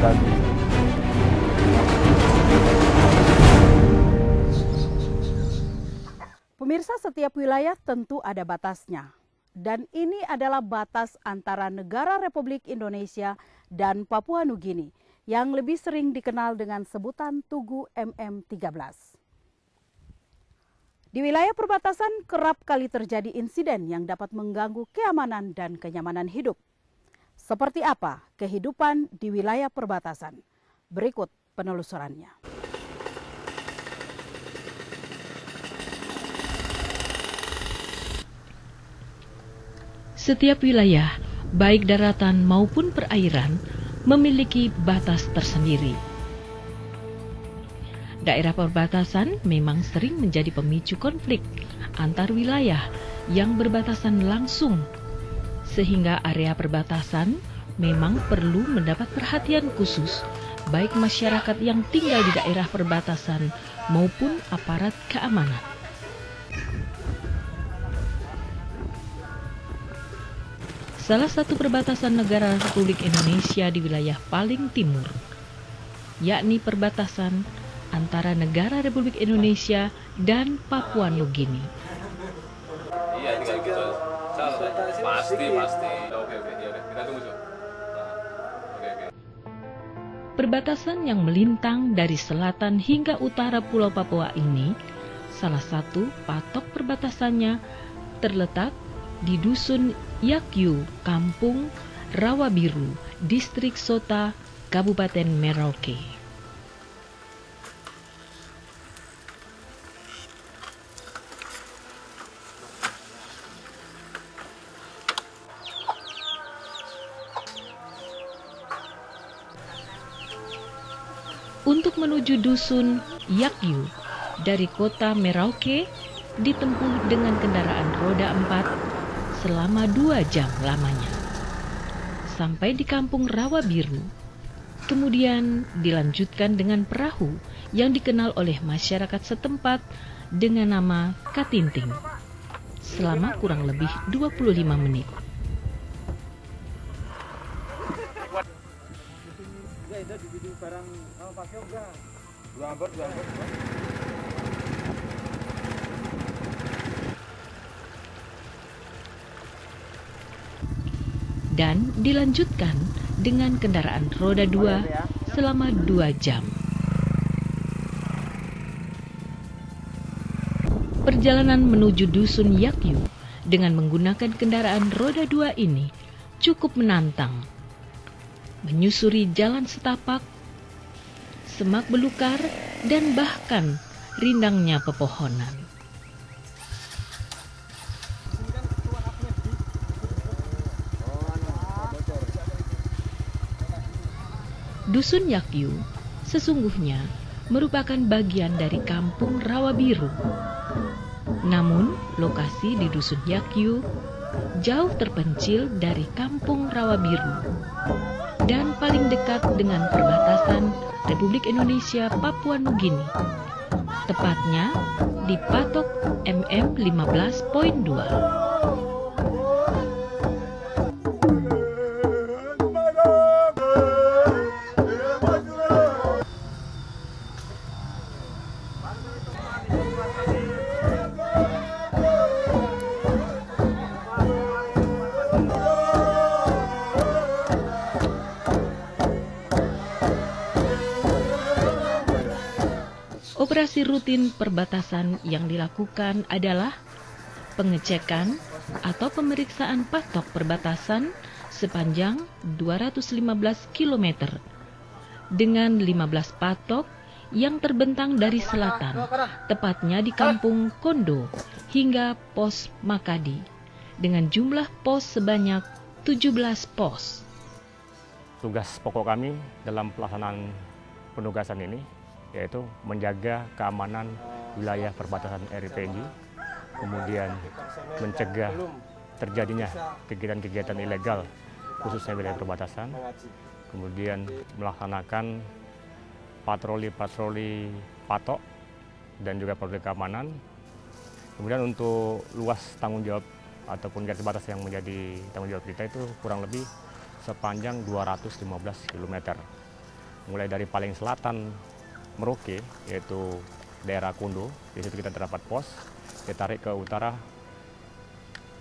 dan Pemirsa, setiap wilayah tentu ada batasnya. Dan ini adalah batas antara negara Republik Indonesia dan Papua Nugini yang lebih sering dikenal dengan sebutan Tugu MM13. Di wilayah perbatasan kerap kali terjadi insiden yang dapat mengganggu keamanan dan kenyamanan hidup. Seperti apa kehidupan di wilayah perbatasan? Berikut penelusurannya. Setiap wilayah, baik daratan maupun perairan, memiliki batas tersendiri. Daerah perbatasan memang sering menjadi pemicu konflik antar wilayah yang berbatasan langsung, sehingga area perbatasan memang perlu mendapat perhatian khusus, baik masyarakat yang tinggal di daerah perbatasan maupun aparat keamanan. Salah satu perbatasan negara Republik Indonesia di wilayah paling timur, yakni perbatasan antara negara Republik Indonesia dan Papua Nugini. Iya, ini kayak gitu. Pasti. Oke. Ya udah, kita tunggu, Cok. Oke. Perbatasan yang melintang dari selatan hingga utara Pulau Papua ini, salah satu patok perbatasannya terletak di Dusun Yakyu, Kampung Rawa Biru, Distrik Sota, Kabupaten Merauke. Untuk menuju Dusun Yakyu dari kota Merauke ditempuh dengan kendaraan roda 4 selama 2 jam lamanya. Sampai di Kampung Rawa Biru, kemudian dilanjutkan dengan perahu yang dikenal oleh masyarakat setempat dengan nama Katinting, selama kurang lebih 25 menit. Dan dilanjutkan dengan kendaraan roda 2 selama 2 jam. Perjalanan menuju Dusun Yakyu dengan menggunakan kendaraan roda 2 ini cukup menantang. Menyusuri jalan setapak, semak belukar, dan bahkan rindangnya pepohonan. Dusun Yakyu sesungguhnya merupakan bagian dari Kampung Rawa Biru. Namun, lokasi di Dusun Yakyu jauh terpencil dari Kampung Rawa Biru dan paling dekat dengan perbatasan Republik Indonesia Papua Nugini, tepatnya di patok MM15.2. Operasi rutin perbatasan yang dilakukan adalah pengecekan atau pemeriksaan patok perbatasan sepanjang 215 km dengan 15 patok yang terbentang dari selatan, tepatnya di Kampung Kondo hingga Pos Makadi, dengan jumlah pos sebanyak 17 pos. tugas pokok kami dalam pelaksanaan penugasan ini yaitu menjaga keamanan wilayah perbatasan RIPNJ, kemudian mencegah terjadinya kegiatan-kegiatan ilegal khususnya wilayah perbatasan, kemudian melaksanakan patroli-patroli patok dan juga patroli keamanan. Kemudian untuk luas tanggung jawab ataupun garis batas yang menjadi tanggung jawab kita itu kurang lebih sepanjang 215 km. mulai dari paling selatan Merauke, yaitu daerah Kundo, di situ kita terdapat pos. Ditarik ke utara,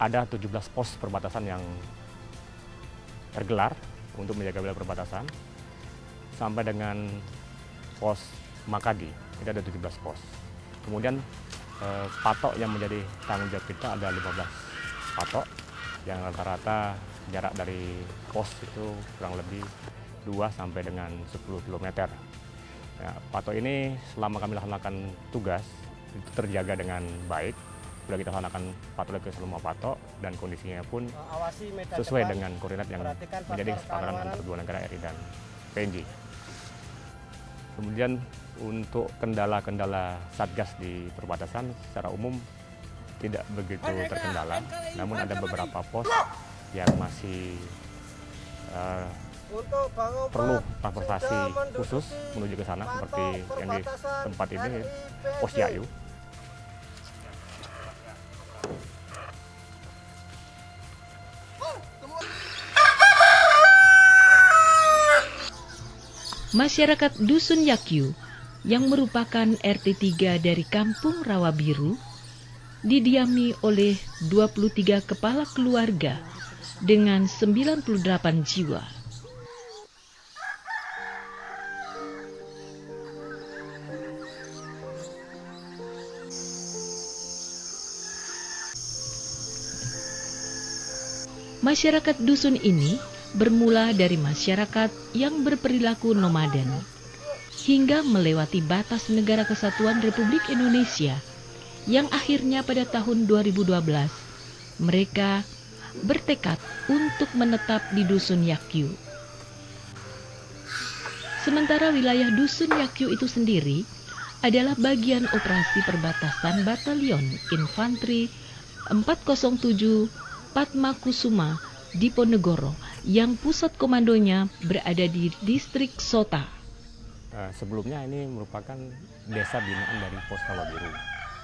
ada 17 pos perbatasan yang tergelar untuk menjaga wilayah perbatasan. Sampai dengan pos Makadi, itu ada 17 pos. Kemudian patok yang menjadi tanggung jawab kita ada 15 patok, yang rata-rata jarak dari pos itu kurang lebih 2 sampai dengan 10 km. Ya, patok ini selama kami laksanakan tugas itu terjaga dengan baik. Sudah kita laksanakan patroli ke semua patok dan kondisinya pun sesuai dengan koordinat yang menjadi kesepakatan antara kedua negara RI dan PNJ. Kemudian untuk kendala-kendala Satgas di perbatasan secara umum tidak begitu terkendala, namun ada beberapa pos yang masih perlu transportasi khusus menuju ke sana, seperti yang di tempat ini, pos Yayu. Masyarakat Dusun Yakyu yang merupakan RT 3 dari Kampung Rawa Biru didiami oleh 23 kepala keluarga dengan 98 jiwa. Masyarakat dusun ini bermula dari masyarakat yang berperilaku nomaden hingga melewati batas Negara Kesatuan Republik Indonesia yang akhirnya pada tahun 2012 mereka bertekad untuk menetap di Dusun Yakyu. Sementara wilayah Dusun Yakyu itu sendiri adalah bagian operasi perbatasan Batalion Infanteri 407 Padmakusuma Diponegoro yang pusat komandonya berada di distrik Sota. Sebelumnya ini merupakan desa binaan dari Pos Rawa Biru.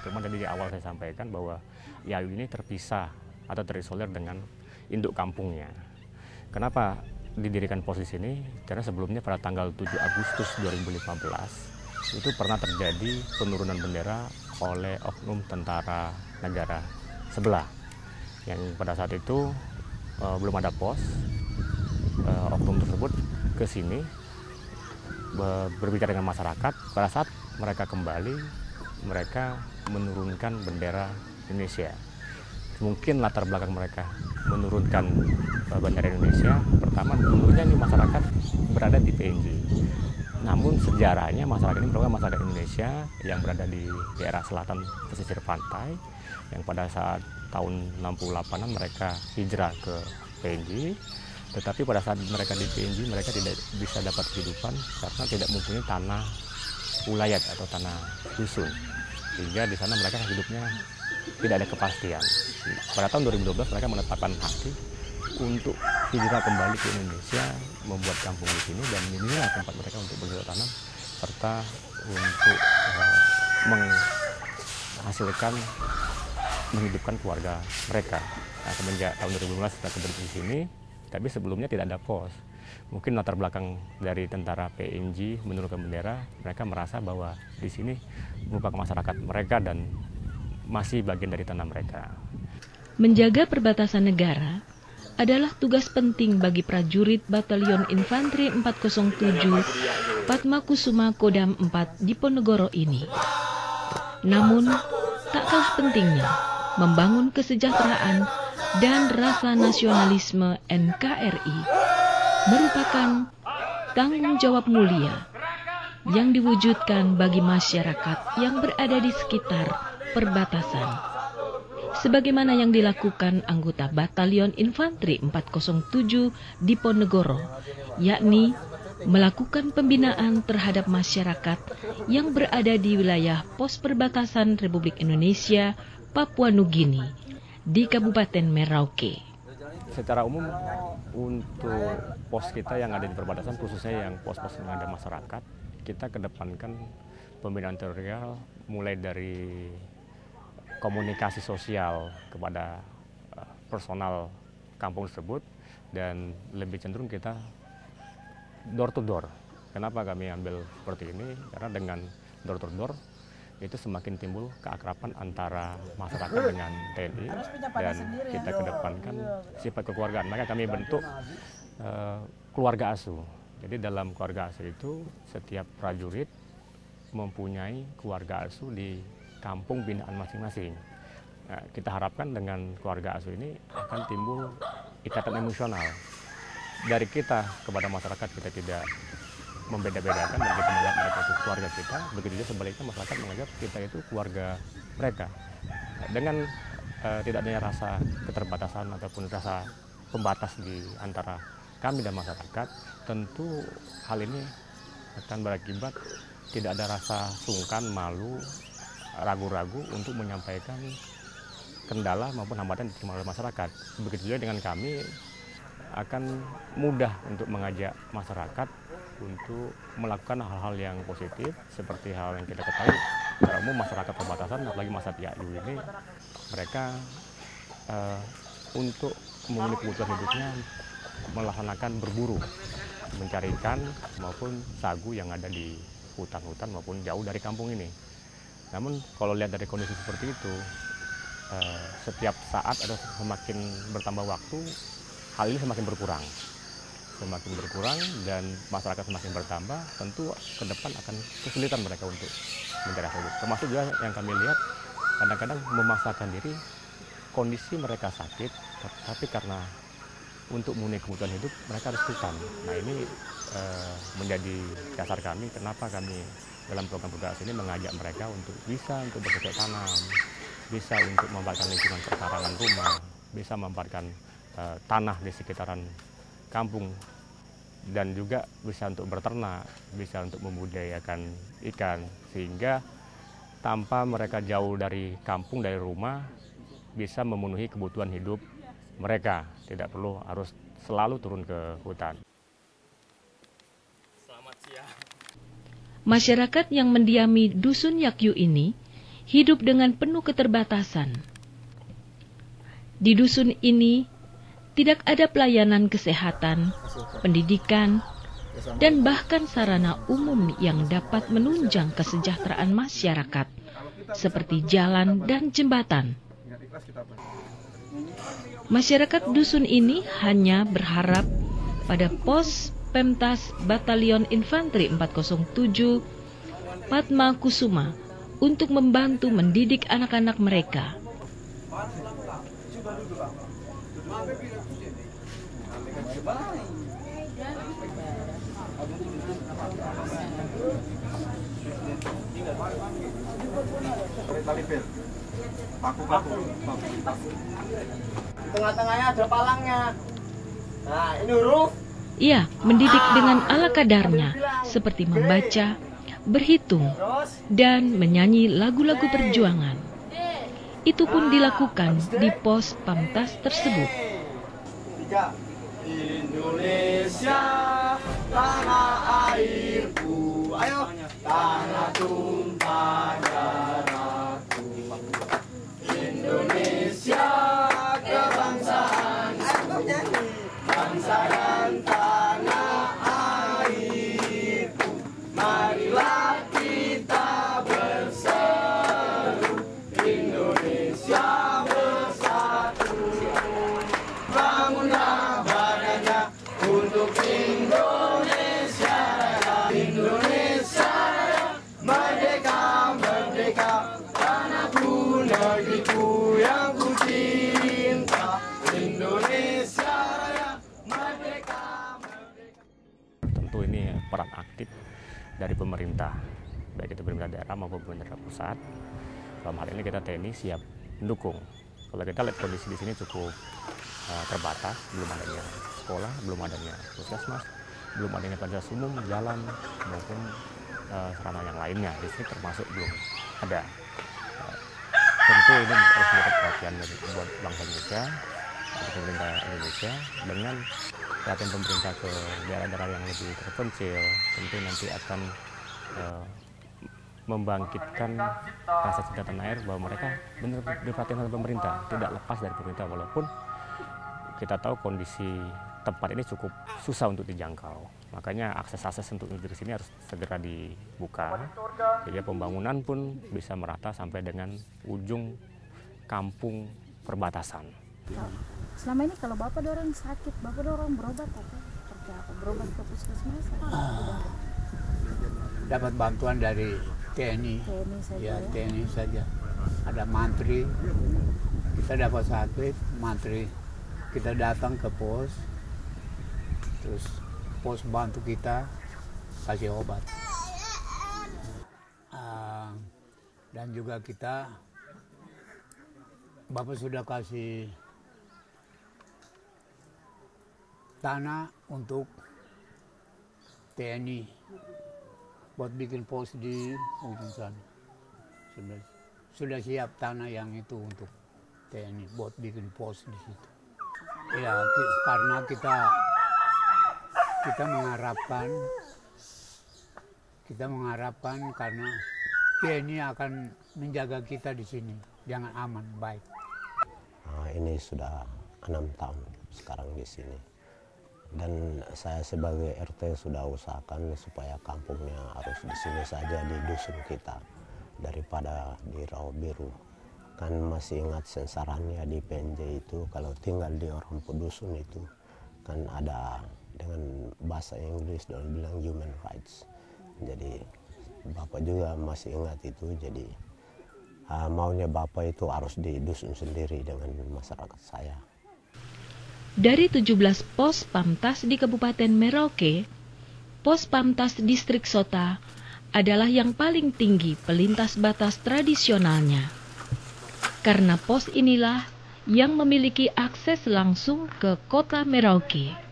Cuma tadi di awal saya sampaikan bahwa Yayu ini terpisah atau terisolir dengan induk kampungnya. Kenapa didirikan pos di sini? Karena sebelumnya pada tanggal 7 Agustus 2015 itu pernah terjadi penurunan bendera oleh oknum tentara negara sebelah. Yang pada saat itu belum ada pos, oknum tersebut ke sini berbicara dengan masyarakat. Pada saat mereka kembali, mereka menurunkan bendera Indonesia. Mungkin latar belakang mereka menurunkan bendera Indonesia, pertama dulunya ini masyarakat berada di PNJ. Namun sejarahnya masyarakat ini merupakan masyarakat Indonesia yang berada di daerah selatan pesisir pantai, yang pada saat tahun 68-an mereka hijrah ke PNJ. Tetapi pada saat mereka di PNJ mereka tidak bisa dapat kehidupan karena tidak mempunyai tanah ulayat atau tanah dusun, sehingga di sana mereka hidupnya tidak ada kepastian. Pada tahun 2012 mereka menetapkan hati untuk hijrah kembali ke Indonesia, membuat kampung di sini, dan inilah tempat mereka untuk bercocok tanam serta untuk menghasilkan menghidupkan keluarga mereka. Nah, semenjak tahun 2015 kita kembali di sini, tapi sebelumnya tidak ada pos. Mungkin latar belakang dari tentara PNJ menurunkan bendera, mereka merasa bahwa di sini merupakan masyarakat mereka dan masih bagian dari tanah mereka. Menjaga perbatasan negara adalah tugas penting bagi prajurit Batalion Infanteri 407 Padmakusuma Kodam 4 Diponegoro ini. Namun, tak kalah pentingnya membangun kesejahteraan dan rasa nasionalisme NKRI merupakan tanggung jawab mulia yang diwujudkan bagi masyarakat yang berada di sekitar perbatasan. Sebagaimana yang dilakukan anggota Batalion Infanteri 407 Diponegoro, yakni melakukan pembinaan terhadap masyarakat yang berada di wilayah pos perbatasan Republik Indonesia Papua Nugini di Kabupaten Merauke. Secara umum untuk pos kita yang ada di perbatasan, khususnya yang pos-pos yang ada masyarakat, kita kedepankan pembinaan teritorial mulai dari komunikasi sosial kepada personal kampung tersebut, dan lebih cenderung kita door to door Kenapa kami ambil seperti ini? Karena dengan door to door itu semakin timbul keakraban antara masyarakat dengan TNI, dan kita kedepankan sifat kekeluargaan. Maka kami bentuk keluarga asuh. Jadi dalam keluarga asuh itu setiap prajurit mempunyai keluarga asuh di kampung binaan masing-masing. Nah, kita harapkan dengan keluarga asuh ini akan timbul ikatan emosional dari kita kepada masyarakat. Kita tidak membeda-bedakan dan kita melihat mereka itu keluarga kita, begitu juga sebaliknya masyarakat menganggap kita itu keluarga mereka. Dengan tidak adanya rasa keterbatasan ataupun rasa pembatas di antara kami dan masyarakat, tentu hal ini akan berakibat tidak ada rasa sungkan, malu, ragu-ragu untuk menyampaikan kendala maupun hambatan yang diterima oleh masyarakat. Begitu juga dengan kami akan mudah untuk mengajak masyarakat untuk melakukan hal-hal yang positif, seperti hal yang kita ketahui secara umum masyarakat perbatasan, apalagi masa Yayu ini, mereka untuk memenuhi kebutuhan hidupnya melaksanakan berburu, mencari ikan maupun sagu yang ada di hutan-hutan maupun jauh dari kampung ini. Namun kalau lihat dari kondisi seperti itu, setiap saat atau semakin bertambah waktu, hal ini semakin berkurang dan masyarakat semakin bertambah, tentu ke depan akan kesulitan mereka untuk mencari hasil hidup. Termasuk juga yang kami lihat kadang-kadang memaksakan diri, kondisi mereka sakit, tapi karena untuk memenuhi kebutuhan hidup mereka harus hutan. Nah ini menjadi dasar kami kenapa kami dalam program-program ini mengajak mereka untuk bisa untuk bercocok tanam, bisa untuk memanfaatkan lingkungan perkarangan rumah, bisa memanfaatkan tanah di sekitaran kampung, dan juga bisa untuk berternak, bisa untuk membudidayakan ikan, sehingga tanpa mereka jauh dari kampung, dari rumah, bisa memenuhi kebutuhan hidup mereka, tidak perlu harus selalu turun ke hutan. Selamat siang. Masyarakat yang mendiami Dusun Yakyu ini hidup dengan penuh keterbatasan. Di dusun ini tidak ada pelayanan kesehatan, pendidikan, dan bahkan sarana umum yang dapat menunjang kesejahteraan masyarakat, seperti jalan dan jembatan. Masyarakat dusun ini hanya berharap pada pos Pemtas Batalion Infanteri 407 Padma Kusuma untuk membantu mendidik anak-anak mereka. Di tengah-tengahnya ada palangnya. Nah, ini huruf. Ia mendidik dengan ala kadarnya, seperti membaca, berhitung, dan menyanyi lagu-lagu perjuangan. Itu pun dilakukan di pos Pamtas tersebut. 3. Indonesia, tanah airku. Ayo. Tanah tumpah darahku. Indonesia, kebangsaan. Bangsa dan tanah airku. Marilah kita berseru. Indonesia bersatu. Bangunlah badannya untuk Indonesia Raya. Indonesia Raya, merdeka, merdeka. Tanahku, negeriku yang ku cinta. Indonesia Raya, merdeka, merdeka. Tentu ini peran aktif dari pemerintah, baik itu pemerintah daerah maupun pemerintah pusat. Dalam hal ini kita TNI siap mendukung. Kalau kita lihat kondisi di sini cukup terbatas, belum adanya sekolah, belum adanya puskesmas, belum adanya fasilitas umum, jalan maupun sarana yang lainnya. Di sini termasuk belum ada. Tentu ini harus mendapat perhatian buat bangsa Indonesia, untuk pemerintah Indonesia, dengan perhatian pemerintah ke daerah-daerah yang lebih terpencil, tentu nanti akan membangkitkan rasa cinta tanah air, bahwa mereka benar-benar diperhatikan oleh pemerintah, tidak lepas dari pemerintah, walaupun kita tahu kondisi tempat ini cukup susah untuk dijangkau. Makanya akses-akses untuk menuju ke sini harus segera dibuka. Jadi pembangunan pun bisa merata sampai dengan ujung kampung perbatasan. Selama ini kalau Bapak orang sakit, Bapak orang berobat apa? Seperti apa? Berobat ke puskesmas? Dapat bantuan dari TNI. TNI saja Ya, ya? TNI saja. Ada mantri, kita dapat sakit, mantri kita datang ke pos, terus pos bantu kita kasih obat. Dan juga kita, Bapak sudah kasih tanah untuk TNI buat bikin pos di ujung sana. Sudah siap tanah yang itu untuk TNI buat bikin pos di situ. Ya, karena kita mengharapkan karena TNI akan menjaga kita di sini jangan aman, baik. Ini sudah 6 tahun sekarang di sini. Dan saya sebagai RT sudah usahakan supaya kampungnya harus di sini saja, di dusun kita, daripada di Rawa Biru. Kan masih ingat sensarannya di PNJ itu, kalau tinggal di orang dusun itu kan ada dengan bahasa Inggris dan bilang human rights. Jadi Bapak juga masih ingat itu, jadi maunya Bapak itu harus di dusun sendiri dengan masyarakat saya. Dari 17 pos Pamtas di Kabupaten Merauke, pos Pamtas Distrik Sota adalah yang paling tinggi pelintas batas tradisionalnya. Karena pos inilah yang memiliki akses langsung ke kota Merauke.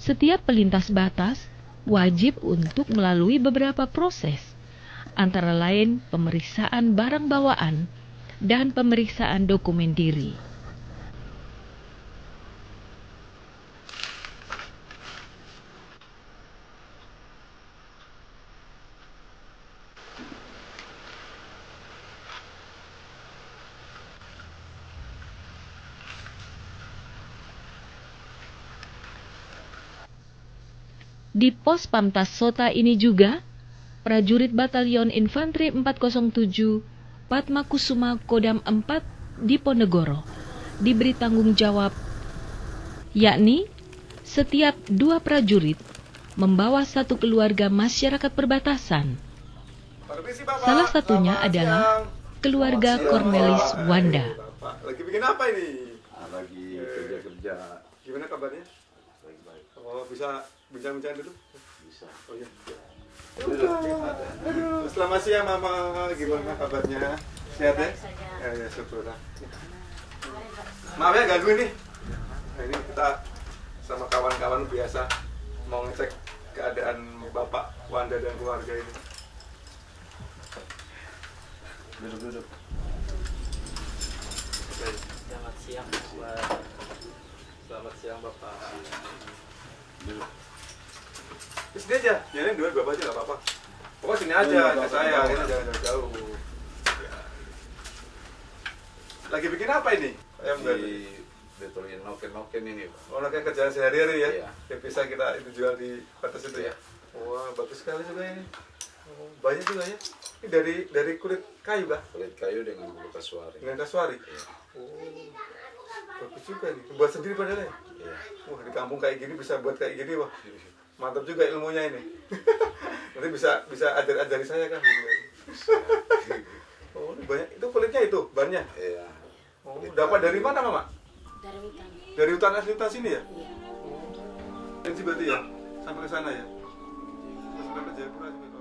Setiap pelintas batas wajib untuk melalui beberapa proses, antara lain pemeriksaan barang bawaan dan pemeriksaan dokumen diri. Di pos Pamtas Sota ini juga, prajurit Batalion Infanteri 407 Padmakusuma Kodam 4 di Ponegoro diberi tanggung jawab, yakni setiap 2 prajurit membawa 1 keluarga masyarakat perbatasan. Salah satunya adalah keluarga Cornelis Wanda. Lagi bikin apa ini? Lagi kerja-kerja. Gimana kabarnya? Baik-baik. Oh, bisa bincang-bincang dulu? Bisa. Oh iya. Selamat siang Mama, gimana kabarnya? Sehat ya? Ya, syukurlah. Maaf ya ganggu nih. Nah, ini kita sama kawan-kawan biasa mau ngecek keadaan Bapak Wanda dan keluarga ini. Duduk. Selamat siang, Selamat siang, Bapak. Duduk. Di sini aja, jalan dua Bapak aja nggak apa-apa. Pokoknya sini aja ke saya, ini jangan jauh-jauh. Ya. Lagi bikin apa ini? Betulin noken ini, Pak. Oh, kayak kerjaan sehari-hari ya? Iya. Yang bisa kita itu jual di batas itu ya? Wah, bagus sekali juga ini. Oh, banyak juga ya? Ini dari kulit kayu kah? Kulit kayu dengan bulu kasuari. Dengan kasuari? Iya. Oh, bagus juga nih. Buat sendiri padahal ya? Iya. Wah, di kampung kayak gini bisa buat kayak gini, wah. Mantap juga ilmunya ini. Nanti bisa ajari saya kan? Oh, ini banyak. Itu kulitnya itu, bannya? Iya. Oh, dapat dari mana, Mama? Dari hutan. Dari hutan asli hutan sini ya? Iya. Tensi berarti ya? Sampai ke sana ya? Sampai ke Jayapura sampai ke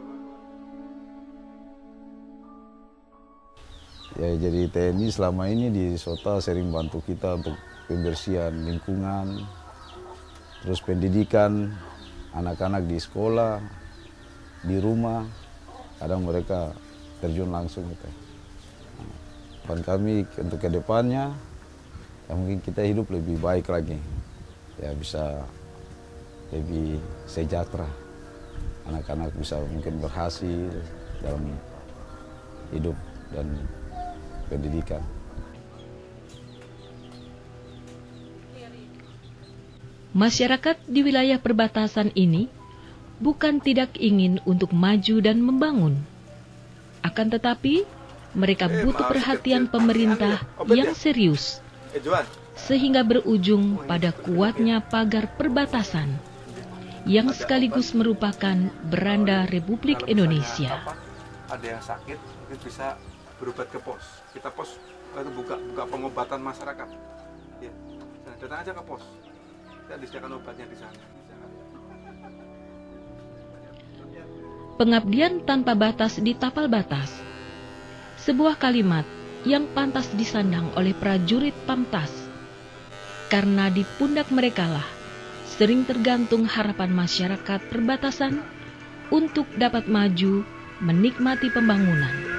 Ya, jadi TNI selama ini di Sota sering bantu kita untuk pembersihan lingkungan, terus pendidikan anak-anak di sekolah, di rumah, kadang mereka terjun langsung gitu. Harapan kami untuk kedepannya, ya mungkin kita hidup lebih baik lagi, ya bisa lebih sejahtera. Anak-anak bisa mungkin berhasil dalam hidup dan pendidikan. Masyarakat di wilayah perbatasan ini bukan tidak ingin untuk maju dan membangun. Akan tetapi, mereka butuh perhatian pemerintah yang serius, sehingga berujung pada kuatnya pagar perbatasan yang sekaligus merupakan beranda Republik Indonesia. Ada yang sakit, mungkin bisa berobat ke pos. Kita pos itu buka pengobatan masyarakat. Ya, datang aja ke pos. Kita disediakan obatnya di sana. Pengabdian tanpa batas di tapal batas, sebuah kalimat yang pantas disandang oleh prajurit Pamtas, karena di pundak merekalah sering tergantung harapan masyarakat perbatasan untuk dapat maju menikmati pembangunan.